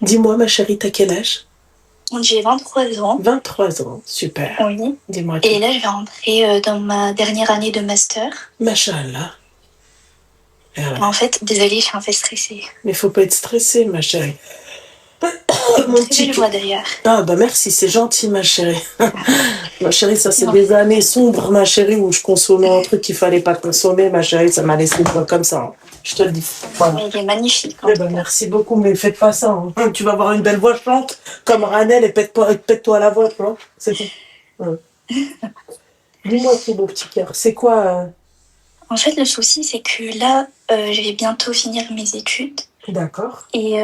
Dis-moi, ma chérie, t'as quel âge? Donc, j'ai 23 ans. 23 ans, super. Oui. Dis-moi Et tout. là, je vais rentrer dans ma dernière année de master. Machallah. En fait, désolée, je suis un peu stressée. Mais faut pas être stressée, ma chérie. Mon très belle voix d'ailleurs. Ah bah merci, c'est gentil, ma chérie. Ma chérie, ça c'est des années sombres, ma chérie, où je consommais un truc qu'il fallait pas consommer, ma chérie, ça m'a laissé une voix comme ça. Hein. Je te le dis. Voilà. Mais il est magnifique. Eh ben, merci beaucoup, mais faites pas ça. Hein. Tu vas avoir une belle voix, chante comme Ranel et pète-toi la voix, tu vois. C'est tout. Ouais. Dis-moi tout, mon petit cœur. C'est quoi En fait, le souci, c'est que là, je vais bientôt finir mes études. D'accord. Et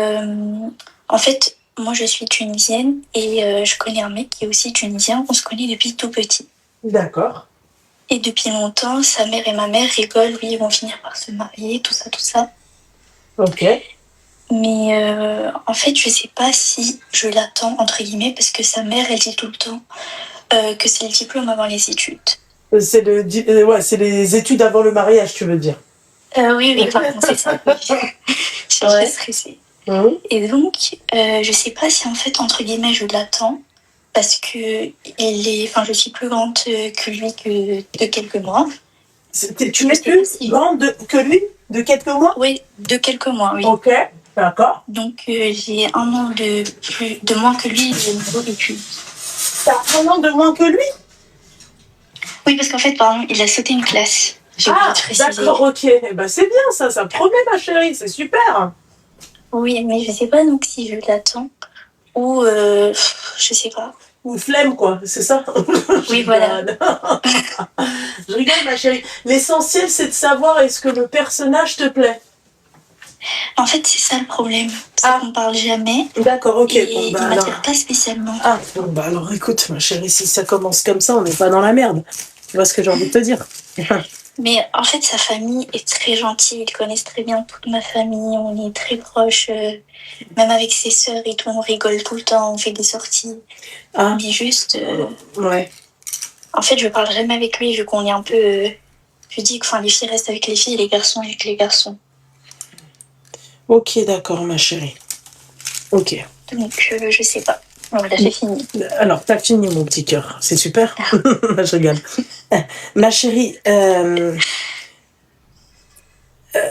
en fait, moi, je suis tunisienne et je connais un mec qui est aussi tunisien. On se connaît depuis tout petit. D'accord. Et depuis longtemps, sa mère et ma mère rigolent. Oui, ils vont finir par se marier, tout ça, tout ça. Ok. Mais en fait, je sais pas si je l'attends, entre guillemets, parce que sa mère, elle dit tout le temps que c'est le diplôme avant les études. C'est c'est les études avant le mariage, tu veux dire. Oui, pardon, c'est ça. Oui. Je suis très stressée. Et donc, je sais pas si en fait, entre guillemets, je l'attends, parce que je suis plus grande que lui de quelques mois. Tu es plus grande que lui de quelques mois? Oui, de quelques mois, oui. Ok, d'accord. Donc, j'ai un an de moins que lui au niveau études. T'as un an de moins que lui? Oui, parce qu'en fait, pardon, il a sauté une classe. D'accord, ok. Eh ben, c'est bien ça promet, ma chérie, c'est super. Oui, mais je sais pas donc si je l'attends ou je sais pas. Ou flemme, quoi, c'est ça? Oui, voilà. Je rigole, ma chérie. L'essentiel, c'est de savoir est-ce que le personnage te plaît. En fait, c'est ça le problème. C'est qu'on parle jamais. D'accord, ok. Et il m'attire pas spécialement. Ah, bon, bah alors écoute, ma chérie, si ça commence comme ça, on n'est pas dans la merde. Tu vois ce que j'ai envie de te dire? Mais en fait, sa famille est très gentille. Ils connaissent très bien toute ma famille. On est très proches. Même avec ses sœurs et tout, on rigole tout le temps. On fait des sorties. Ah. Mais juste... Ouais. En fait, je parle jamais avec lui vu qu'on est un peu... je dis que les filles restent avec les filles et les garçons avec les garçons. Ok, d'accord, ma chérie. Ok. Donc, je sais pas. Voilà, j'ai fini. Alors, t'as fini, mon petit cœur. C'est super. Je regarde. Ma chérie,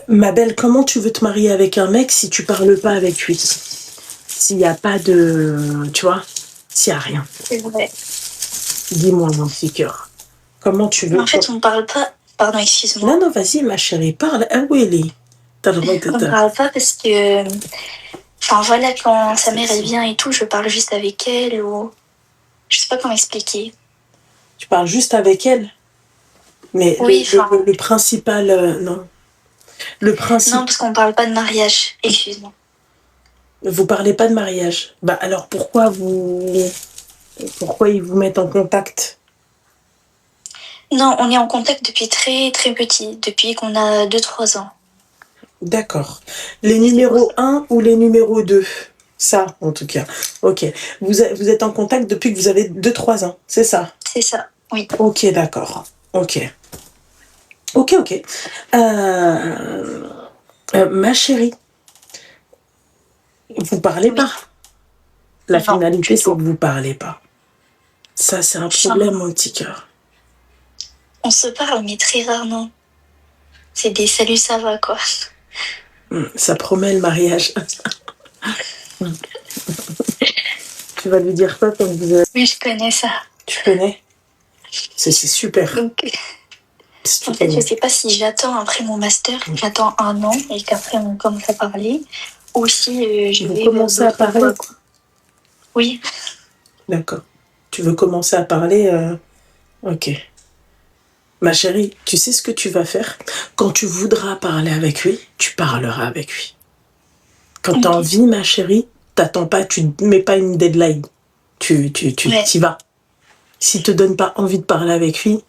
ma belle, comment tu veux te marier avec un mec si tu parles pas avec lui? S'il n'y a pas de... Tu vois? S'il n'y a rien. C'est vrai. Dis-moi, mon petit cœur. Comment tu veux... En fait, on parle pas... Pardon, excuse-moi. Non, vas-y, ma chérie, parle. Ah oui, Ellie. On parle pas parce que... quand sa mère, elle vient et tout, je parle juste avec elle ou... Je sais pas comment expliquer. Tu parles juste avec elle? Mais oui, le principal... non. Le principe... Non, parce qu'on parle pas de mariage. Excuse-moi. Vous parlez pas de mariage? Bah alors pourquoi ils vous mettent en contact? Non, on est en contact depuis très très petit, depuis qu'on a 2-3 ans. D'accord. Les numéros 1 ou les numéros 2? Ça, en tout cas. Ok. Vous êtes en contact depuis que vous avez 2-3 ans, c'est ça? C'est ça, oui. Ok, d'accord. Ok. Ma chérie, vous parlez pas. La finalité, c'est que vous parlez pas. Ça, c'est un problème, mon petit cœur. On se parle, mais très rarement. C'est des salut, ça va, quoi. Ça promet le mariage. Tu vas lui dire quoi quand vous avez... Oui, je connais ça. Tu connais? C'est super. Donc, en fait, je sais pas si j'attends après mon master, j'attends 1 an et qu'après on commence à parler, ou si je vais... commencer à parler? Oui. D'accord. Tu veux commencer à parler? Ok. Ma chérie, tu sais ce que tu vas faire? Quand tu voudras parler avec lui, tu parleras avec lui. Quand tu as envie, ma chérie, t'attends pas, tu ne mets pas une deadline. Tu t'y vas. S'il te donne pas envie de parler avec lui,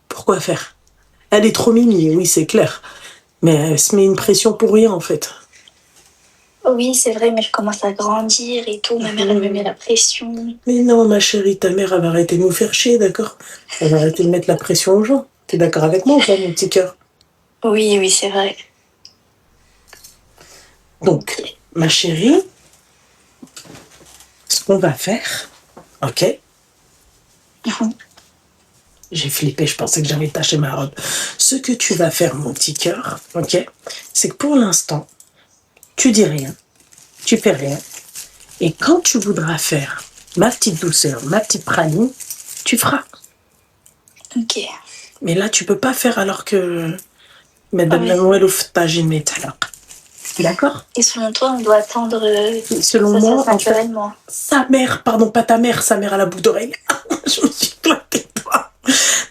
pourquoi faire? Elle est trop mimi, oui, c'est clair. Mais elle se met une pression pour rien, en fait. Oui, c'est vrai, mais je commence à grandir et tout. Ma mère, elle me met la pression. Mais non, ma chérie, ta mère, elle va arrêter de nous faire chier, d'accord? Elle va arrêter de mettre la pression aux gens. T'es d'accord avec moi ou pas, mon petit cœur? Oui, c'est vrai. Donc, ma chérie, qu'on va faire, ok? J'ai flippé, je pensais que j'allais tacher ma robe. Ce que tu vas faire, mon petit cœur, ok? C'est que pour l'instant, tu dis rien, tu fais rien. Et quand tu voudras faire ma petite douceur, ma petite praline, tu feras. Ok. Mais là, tu peux pas faire alors que Madame Lamuel Ouftajimé talak. D'accord? Et selon toi, on doit attendre selon ça moi, naturellement. En fait, sa mère, pardon, pas ta mère, sa mère à la bout d'oreille. Je me suis claqué toi.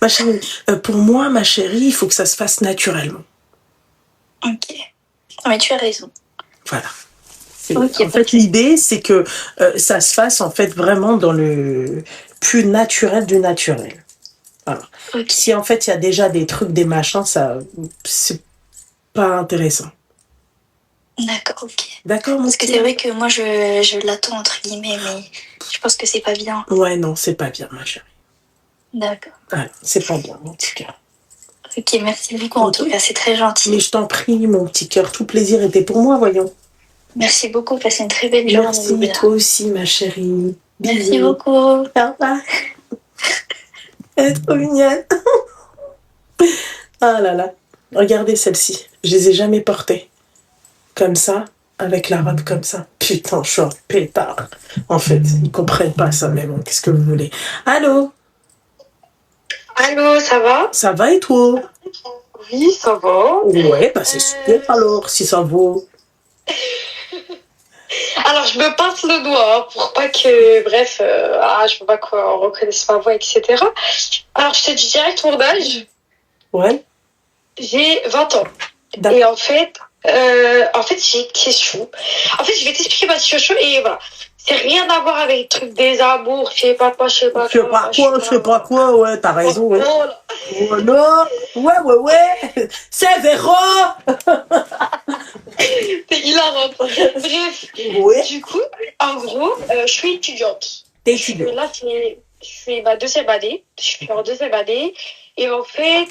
Ma chérie, pour moi, ma chérie, il faut que ça se fasse naturellement. Ok. Mais tu as raison. Voilà. Okay, en fait, l'idée, c'est que ça se fasse en fait vraiment dans le plus naturel du naturel. Voilà. Okay. Si en fait il y a déjà des trucs, des machins, ça, c'est pas intéressant. D'accord, ok. D'accord. Parce que c'est vrai que moi je l'attends entre guillemets, mais je pense que c'est pas bien. Ouais, non, c'est pas bien, ma chérie. D'accord. Voilà, c'est pas bien, mon petit cœur. Ok, merci beaucoup en tout cas, c'est très gentil. Mais je t'en prie, mon petit cœur, tout plaisir était pour moi, voyons. Merci beaucoup, passez une très belle journée. Merci, toi aussi, ma chérie. Merci Bisous. beaucoup. Au revoir. Elle est trop mignonne. Ah là là. Regardez celle-ci. Je les ai jamais portées. Comme ça, avec la robe comme ça. Putain, je suis un pétard. En fait, ils comprennent pas ça, mais bon, qu'est-ce que vous voulez. Allô? Allô, ça va? Ça va et toi? Oui, ça va. Ouais, bah c'est super alors, si ça vaut. Alors, je me pince le doigt pour pas que, bref, je veux pas qu'on reconnaisse ma voix, etc. Alors, je te dis direct mon âge. Ouais. J'ai 20 ans. Et en fait, j'ai une question. En fait, je vais t'expliquer ma situation et voilà. C'est rien à voir avec le truc des amours, je sais pas quoi, je sais pas quoi, ouais, t'as raison, ouais. Oh non, ouais, c'est Véro. C'est hilarant. Bref, ouais. Du coup, en gros, je suis étudiante. T'es étudiante. Là, je fais ma deuxième année. Je suis en deuxième année. Et en fait,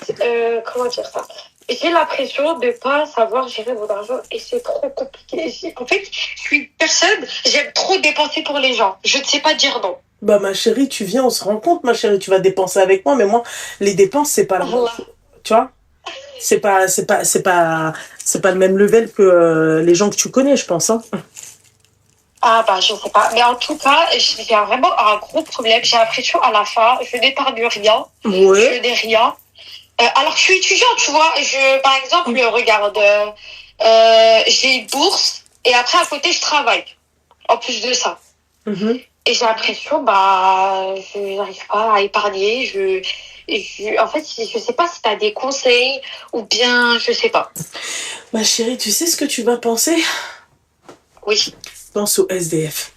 comment dire ça? J'ai l'impression de pas savoir gérer mon argent et c'est trop compliqué. En fait, je suis une personne, j'aime trop dépenser pour les gens. Je ne sais pas dire non. Bah ma chérie, tu viens, on se rend compte, ma chérie, tu vas dépenser avec moi, mais moi, les dépenses, c'est pas la même chose. Tu vois? C'est pas le même level que les gens que tu connais, je pense. Hein. Ah bah je sais pas, mais en tout cas, j'ai vraiment un gros problème. J'ai l'impression à la fin, je n'épargne rien, je n'ai rien. Alors je suis étudiante, tu vois. Par exemple, regarde, j'ai une bourse et après à côté je travaille. En plus de ça. Et j'ai l'impression, je n'arrive pas à épargner. En fait, je sais pas si tu as des conseils ou bien je sais pas. Ma chérie, tu sais ce que tu vas penser? Oui. Pense au SDF.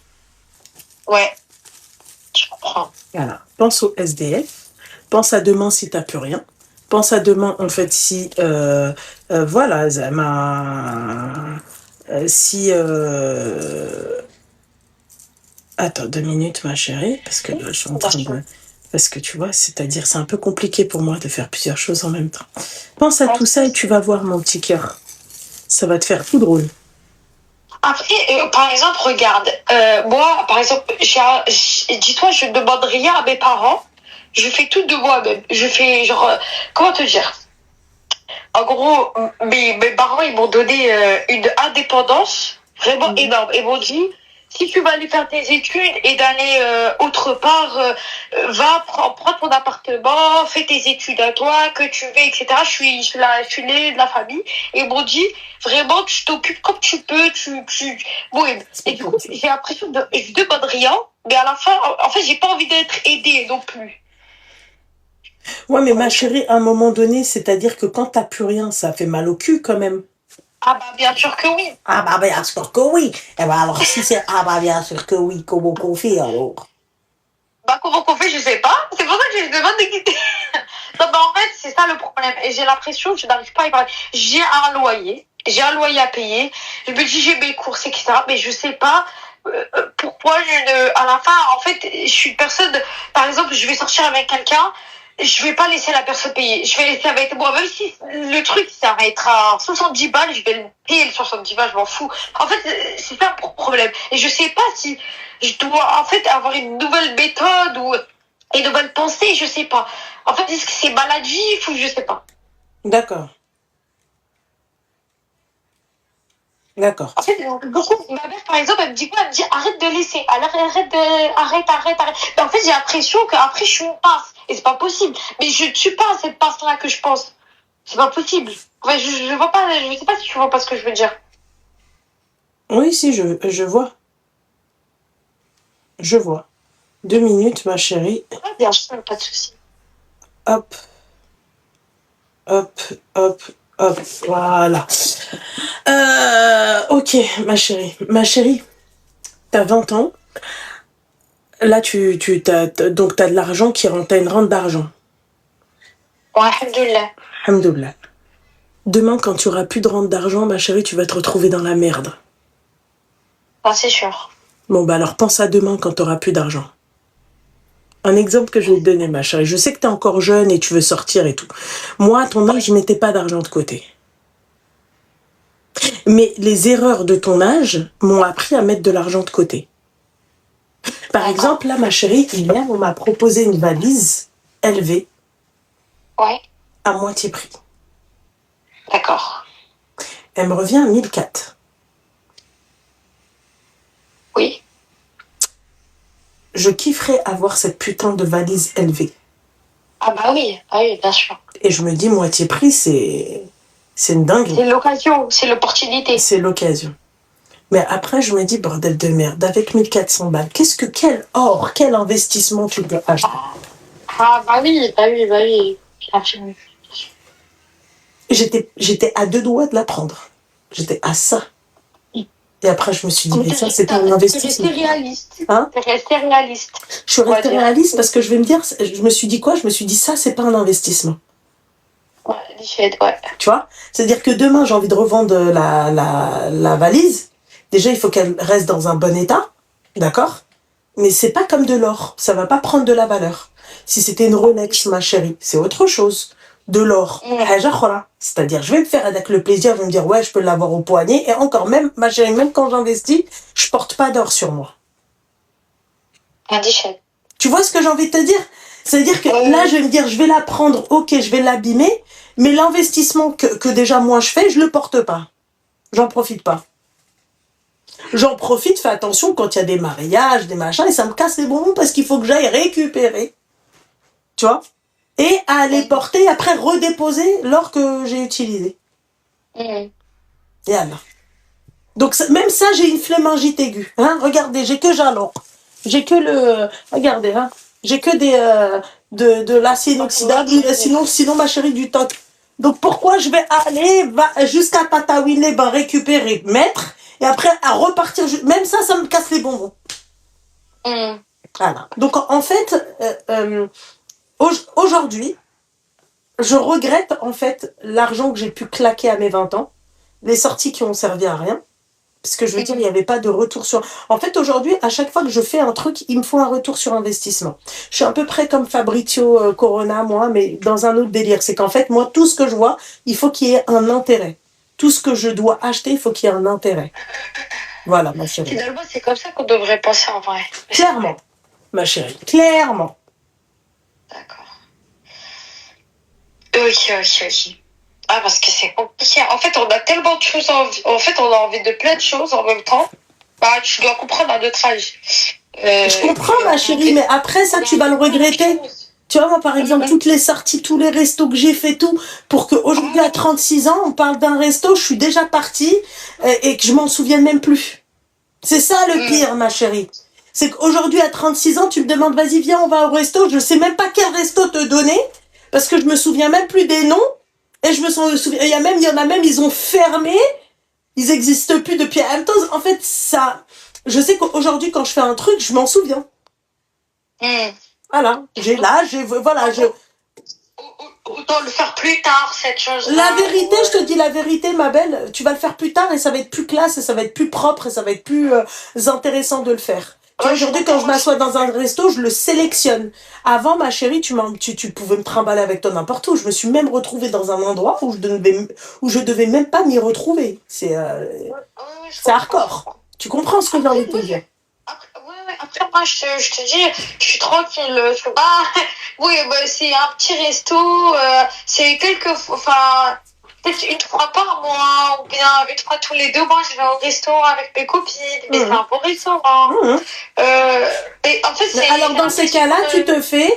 Ouais, je comprends. Voilà. Pense au SDF. Pense à demain si t'as plus rien. Pense à demain, en fait, si... voilà, si... Attends 2 minutes, ma chérie, parce que là, je suis en train de... Parce que tu vois, c'est-à-dire, c'est un peu compliqué pour moi de faire plusieurs choses en même temps. Pense à tout ça et tu vas voir, mon petit cœur. Ça va te faire tout drôle. Après, par exemple, regarde, moi, par exemple, dis-toi, je ne demande rien à mes parents. Je fais tout de moi-même. Je fais, genre, comment te dire? En gros, mes parents, ils m'ont donné une indépendance vraiment énorme. Ils m'ont dit, si tu vas aller faire tes études et d'aller autre part, va, prends ton appartement, fais tes études à toi, que tu veux, etc. Je suis l'aînée de la famille. Et ils m'ont dit, vraiment, tu t'occupes comme tu peux, Bon, et du coup, j'ai l'impression je demande rien, mais à la fin, en fait, j'ai pas envie d'être aidée non plus. Ouais, mais ma chérie, à un moment donné, c'est-à-dire que quand t'as plus rien, ça fait mal au cul quand même. Ah bah bien sûr que oui. Ah bah bien sûr que oui. Et bah alors si c'est ah bah bien sûr que oui, comment qu'on fait alors? Bah comment qu'on fait, je sais pas. C'est pour ça que je demande de quitter. Non bah en fait c'est ça le problème. Et j'ai l'impression que je n'arrive pas à y parler. J'ai un loyer à payer. Je me dis j'ai mes courses, etc. Mais je sais pas pourquoi à la fin, en fait, je suis une personne, par exemple, je vais sortir avec quelqu'un. je vais pas laisser la personne payer. Je vais laisser avec moi. Même si le truc, ça va être à 70 balles, je vais le payer le 70 balles, je m'en fous. En fait, c'est ça le problème. Et je sais pas si je dois, en fait, avoir une nouvelle méthode ou une nouvelle pensée, je sais pas. En fait, est-ce que c'est maladif ou je sais pas. D'accord. D'accord. En fait, beaucoup, ma mère, par exemple, elle me dit quoi? Elle me dit, arrête de laisser. Alors, arrête. Mais en fait, j'ai l'impression qu'après, je suis une pince. Et c'est pas possible. Mais je ne suis pas cette pince-là que je pense. C'est pas possible. Enfin, je vois pas, je sais pas si tu vois pas ce que je veux dire. Oui, si, je vois. Je vois. 2 minutes, ma chérie. Ouais, bien sûr, pas de souci. Hop. Hop, hop, hop. Voilà. Ok, ma chérie. Ma chérie, t'as 20 ans. Là, donc t'as de l'argent t'as une rente d'argent. Ouais, alhamdoulilah. Alhamdoulilah. Demain, quand tu auras plus de rente d'argent, ma chérie, tu vas te retrouver dans la merde. Ah, c'est sûr. Bon, bah alors pense à demain quand tu auras plus d'argent. Un exemple que je vais te donner, ma chérie. Je sais que tu es encore jeune et tu veux sortir et tout. Moi, à ton âge, je mettais pas d'argent de côté. Mais les erreurs de ton âge m'ont appris à mettre de l'argent de côté. Par exemple, là, ma chérie, hier, on m'a proposé une valise LV. Ouais. À moitié prix. D'accord. Elle me revient à 1004. Oui. Je kifferais avoir cette putain de valise LV. Ah bah oui, bien sûr. Et je me dis, moitié prix, c'est une dinguerie. C'est l'occasion, c'est l'opportunité. C'est l'occasion. Mais après, je me dis, bordel de merde, avec 1400 balles, quel or, quel investissement tu peux acheter? Ah bah oui. J'étais à 2 doigts de la prendre. J'étais à ça. Et après, je me suis dit, mais ça, c'est pas un investissement. T'es resté réaliste. Hein? T'es resté réaliste. Je suis restée réaliste parce que je me suis dit quoi? Je me suis dit, ça, c'est pas un investissement. Ouais. Tu vois? C'est-à-dire que demain, j'ai envie de revendre la valise. Déjà, il faut qu'elle reste dans un bon état. D'accord? Mais c'est pas comme de l'or. Ça va pas prendre de la valeur. Si c'était une Rolex, ma chérie, c'est autre chose. De l'or. C'est-à-dire, je vais me faire avec le plaisir de me dire, ouais, je peux l'avoir au poignet. Et encore, même, ma chérie, même quand j'investis, je porte pas d'or sur moi. Tu vois ce que j'ai envie de te dire? C'est-à-dire que là, je vais me dire, je vais la prendre, ok, je vais l'abîmer, mais l'investissement que déjà moi je fais, je le porte pas. J'en profite pas. J'en profite, fais attention quand il y a des mariages, des machins, et ça me casse les bonbons parce qu'il faut que j'aille récupérer. Tu vois? Et à aller porter, après redéposer l'or que j'ai utilisé. Et alors. Donc même ça, j'ai une flémingite aiguë. Hein? Regardez, j'ai que jalon. J'ai que le... Regardez, hein? J'ai que de l'acier inoxydable. Sinon, ma chérie, du toc. Donc pourquoi je vais aller jusqu'à Tataouine, récupérer, mettre, et après à repartir... Même ça me casse les bonbons. Voilà. Donc en fait... aujourd'hui, je regrette en fait l'argent que j'ai pu claquer à mes 20 ans, les sorties qui ont servi à rien, parce que je veux dire, il n'y avait pas de retour sur... En fait, aujourd'hui, à chaque fois que je fais un truc, il me faut un retour sur investissement. Je suis un peu près comme Fabrizio Corona, moi, mais dans un autre délire. C'est qu'en fait, moi, tout ce que je vois, il faut qu'il y ait un intérêt. Tout ce que je dois acheter, il faut qu'il y ait un intérêt. Voilà, ma chérie. Finalement, c'est comme ça qu'on devrait penser en vrai. Clairement, ma chérie, clairement. D'accord. Ok. Ah, parce que c'est compliqué. En fait, on a tellement de choses en fait, on a envie de plein de choses en même temps. Bah, tu dois comprendre à notre âge. Je comprends, ma chérie, mais après ça, tu vas le regretter. Tu vois, moi, par exemple, toutes les sorties, tous les restos que j'ai fait, tout, pour qu'aujourd'hui, à 36 ans, on parle d'un resto, je suis déjà partie et que je m'en souvienne même plus. C'est ça le pire, ma chérie. C'est qu'aujourd'hui, à 36 ans, tu me demandes, vas-y, viens, on va au resto. Je sais même pas quel resto te donner parce que je me souviens même plus des noms. Et je me souviens, il y en a même, ils ont fermé. Ils existent plus depuis. En même temps, en fait, ça, je sais qu'aujourd'hui, quand je fais un truc, je m'en souviens. Voilà. Autant le faire plus tard, cette chose-là. La vérité, je te dis la vérité, ma belle, tu vas le faire plus tard et ça va être plus classe et ça va être plus propre et ça va être plus intéressant de le faire. Tu vois, aujourd'hui, quand je m'assois dans un resto, je le sélectionne. Avant, ma chérie, tu pouvais me trimballer avec toi n'importe où. Je me suis même retrouvée dans un endroit où je devais même pas m'y retrouver. C'est hardcore. Tu comprends ce que j'ai envie de te dire? Après, moi, je te dis, je suis tranquille. Je fais pas. Oui, bah, c'est un petit resto. C'est quelques fois. Enfin, peut-être une fois par mois, ou bien une fois tous les 2 mois, je vais au resto avec mes copines. Mais c'est un bon restaurant. Et en fait, alors, dans ces cas-là, tu te fais.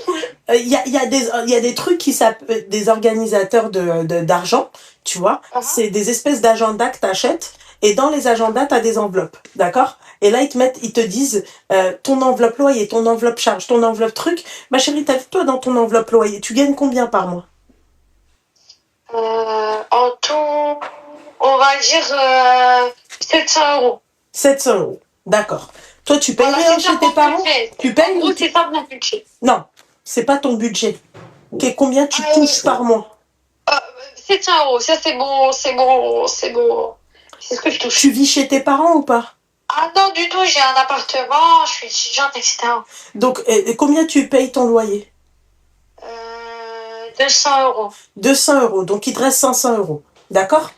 Il y a des trucs qui s'appellent des organisateurs d'argent, tu vois. C'est des espèces d'agendas que tu achètes. Et dans les agendas, tu as des enveloppes, d'accord? Et là, ils te disent ton enveloppe loyer, ton enveloppe charge, ton enveloppe truc. Ma chérie, t'as vu, toi, dans ton enveloppe loyer, tu gagnes combien par mois? En tout, on va dire 700 €. 700 €, d'accord. Toi, tu payes rien chez tes parents? Tu payes? En gros, c'est ça mon budget. Non, c'est pas ton budget. Combien tu touches par mois? 700 €, ça c'est bon, c'est bon. C'est ce que je touche. Tu vis chez tes parents ou pas? Ah non, du tout, j'ai un appartement, je suis étudiante, etc. Donc, combien tu payes ton loyer? 200 €. 200 €, donc il te reste 500 €, d'accord?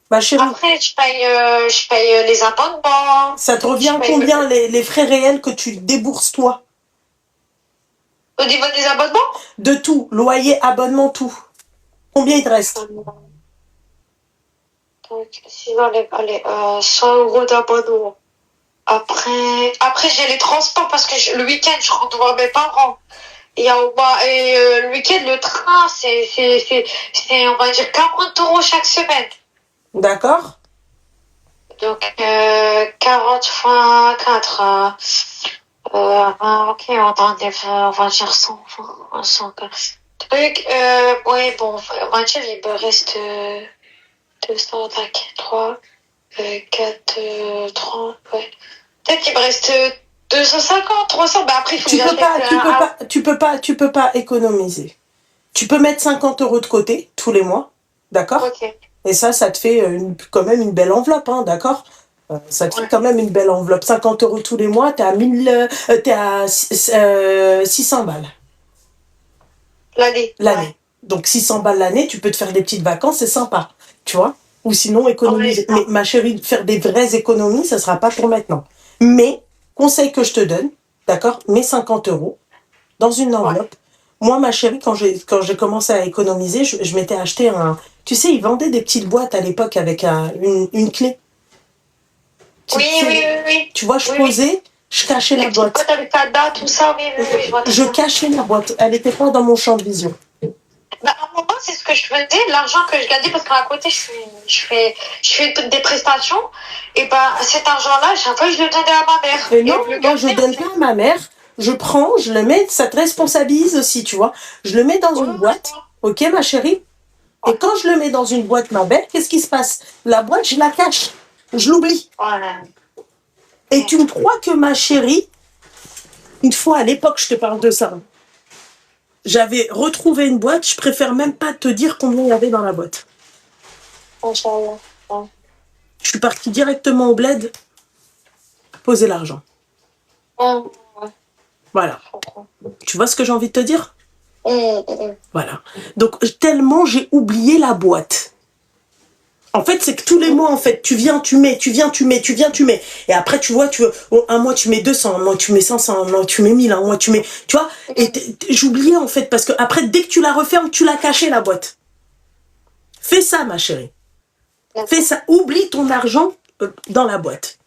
Ma chérie. Après, je paye les abonnements. Ça te revient combien les frais réels que tu débourses toi? Au niveau des abonnements? De tout, loyer, abonnement, tout. Combien il te reste? Donc, sinon, allez, 100 € d'abonnement. Après j'ai les transports parce que le week-end, je rentre voir mes parents. Et le week-end, le train, c'est, on va dire, 40 € chaque semaine. D'accord. Donc, 40 fois 4. Ok, on va dire 100 trucs. Oui, bon, on va dire, il me reste 200, 3, 4, 30, ouais. Peut-être qu'il me reste 250, 300. Bah après, il faut que tu peux pas économiser. Tu peux mettre 50 € de côté tous les mois, d'accord? Ok. Et ça te fait quand même une belle enveloppe, hein, d'accord? Ça te fait quand même une belle enveloppe. 50 € tous les mois, t'es à 600 balles. L'année. Ouais. Donc 600 balles l'année, tu peux te faire des petites vacances, c'est sympa, tu vois? Ou sinon, économiser. Mais ma chérie, faire des vraies économies, ça sera pas pour maintenant. Mais, conseil que je te donne, d'accord? Mets 50 € dans une enveloppe. Ouais. Moi, ma chérie, quand j'ai commencé à économiser, je m'étais acheté un... Tu sais, ils vendaient des petites boîtes à l'époque avec une clé. Oui. Tu vois, je posais, je cachais la boîte. Boîte avec la date, tout ça, oui. Je cachais la boîte. Elle n'était pas dans mon champ de vision. Bah, à un moment, c'est ce que je faisais, l'argent que je gagnais, parce qu'à côté, je fais des prestations. Et cet argent-là, chaque fois, je le donnais à ma mère. Et non, moi, je donne pas à ma mère. Je prends, je le mets, ça te responsabilise aussi, tu vois. Je le mets dans une boîte, ok, ma chérie? Et quand je le mets dans une boîte, ma belle, qu'est-ce qui se passe? La boîte, je la cache. Je l'oublie. Voilà. Et tu me crois que ma chérie, une fois à l'époque, je te parle de ça, j'avais retrouvé une boîte, je préfère même pas te dire combien il y avait dans la boîte. Inch'Allah. Je suis partie directement au bled, poser l'argent. Voilà. Tu vois ce que j'ai envie de te dire? Voilà. Donc, tellement j'ai oublié la boîte. En fait, c'est que tous les mois, en fait, tu viens, tu mets. Et après, tu vois, un mois, tu mets 200, un mois, tu mets 500, un mois, tu mets 1000, un mois, tu mets... Tu vois? Et j'oubliais, en fait, parce que après, dès que tu la refermes, tu l'as cachée, la boîte. Fais ça, ma chérie. Fais ça. Oublie ton argent dans la boîte.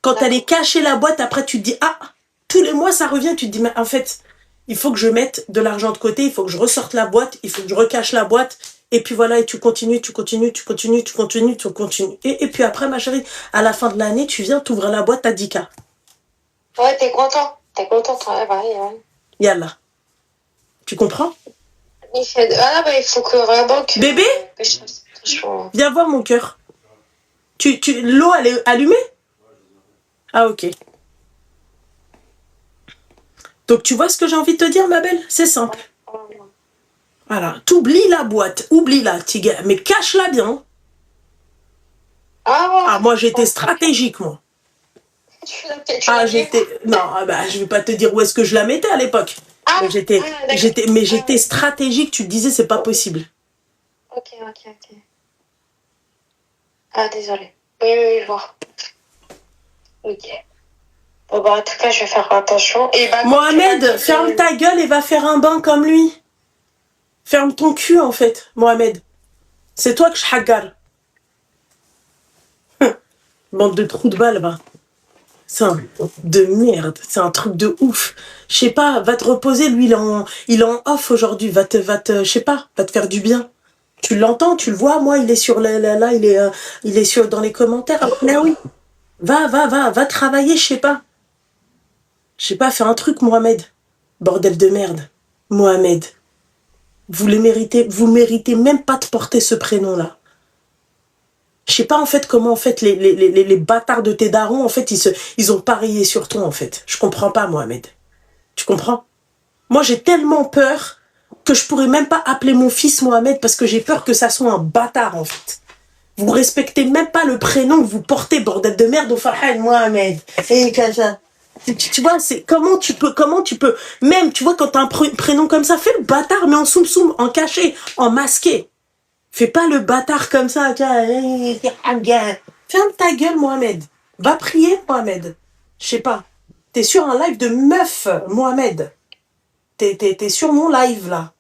Quand elle est cachée, la boîte, après, tu te dis, ah, tous les mois, ça revient. Tu te dis, mais en fait, il faut que je mette de l'argent de côté, il faut que je ressorte la boîte, il faut que je recache la boîte. Et puis voilà, et tu continues. Et puis après, ma chérie, à la fin de l'année, tu viens, t'ouvres la boîte à 10K. Ouais, t'es content, ouais. Yallah. Tu comprends? Il faut que vraiment que... Bébé? Viens voir mon cœur. L'eau, elle est allumée? Ah, ok. Donc, tu vois ce que j'ai envie de te dire, ma belle? C'est simple. Voilà, t'oublies la boîte, oublie-la, Tiga, mais cache-la bien. Ah, moi, j'étais stratégique, moi. Ah, j'étais... Non, bah, je vais pas te dire où est-ce que je la mettais à l'époque. Mais j'étais stratégique, tu te disais, c'est pas possible. Ok. Ah, désolé. Oui, je vois. Ok. Bon, bah, en tout cas, je vais faire attention. Et bah, Mohamed, ferme ta gueule et va faire un bain comme lui. Ferme ton cul, en fait, Mohamed. C'est toi que je hagar. Bande de trous de balles, va. C'est un de merde, c'est un truc de ouf. Je sais pas, va te reposer, lui, il est en off aujourd'hui, je sais pas, va te faire du bien. Tu l'entends, tu le vois, moi, il est sur il est sur dans les commentaires. Là, oui. Va travailler, je sais pas. Je sais pas, fais un truc, Mohamed. Bordel de merde. Mohamed. Vous méritez même pas de porter ce prénom-là. Je sais pas en fait comment en fait les bâtards de tes darons en fait ils ont parié sur toi en fait. Je comprends pas, Mohamed. Tu comprends? Moi j'ai tellement peur que je pourrais même pas appeler mon fils Mohamed parce que j'ai peur que ça soit un bâtard en fait. Vous respectez même pas le prénom que vous portez, bordel de merde, au Farhan Mohamed. Et ça. Tu vois, c'est comment tu peux même tu vois quand t'as un prénom comme ça, fais le bâtard mais en soum en caché, en masqué. Fais pas le bâtard comme ça, ferme ta gueule, Mohamed. Va prier, Mohamed. Je sais pas. T'es sur un live de meuf, Mohamed. T'es sur mon live, là.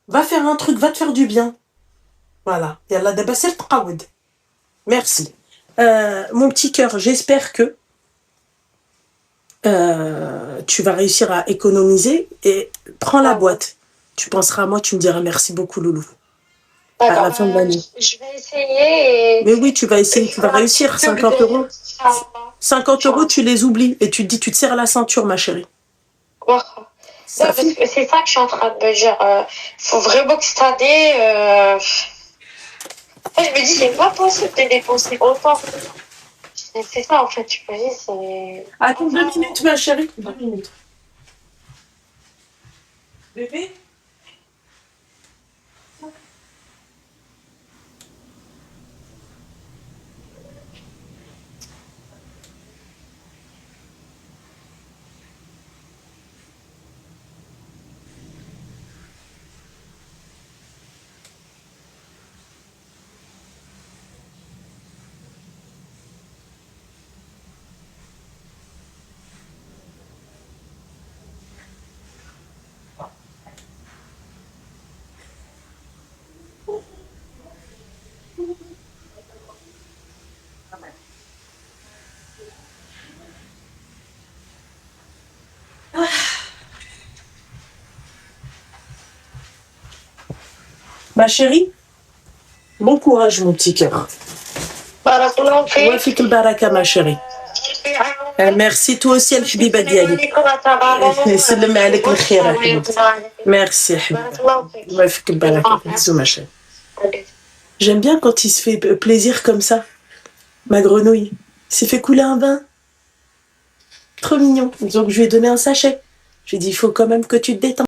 Va faire un truc, va te faire du bien. Voilà. Yallah, d'abord, c'est le tqawd. Merci. Mon petit cœur, j'espère que tu vas réussir à économiser et prends la boîte. Tu penseras à moi, tu me diras merci beaucoup, Loulou. À la fin de l'année. Je vais essayer. Mais oui, tu vas essayer, tu vas réussir. 50 €. 50 €, tu les oublies et tu te dis, tu te serres la ceinture, ma chérie. C'est ça que je suis en train de me dire. Faut vraiment que cette année. Je me dis, c'est pas possible de dépenser autant. C'est ça, en fait, tu peux dire, c'est. Attends 2 minutes, ma chérie. 2 minutes. Bébé? Ma chérie, bon courage, mon petit cœur. Ouais, fik le baraka, ma chérie. Merci, toi aussi, الحبيبة ديالي. سلم عليك الخير يا حبيبتي. Merci, حبيبتي. Ouais, fik le baraka. Bisous, ma chérie. J'aime bien quand il se fait plaisir comme ça. Ma grenouille. Il s'est fait couler un vin. Trop mignon. Donc, je lui ai donné un sachet. Je lui ai dit, il faut quand même que tu te détendes.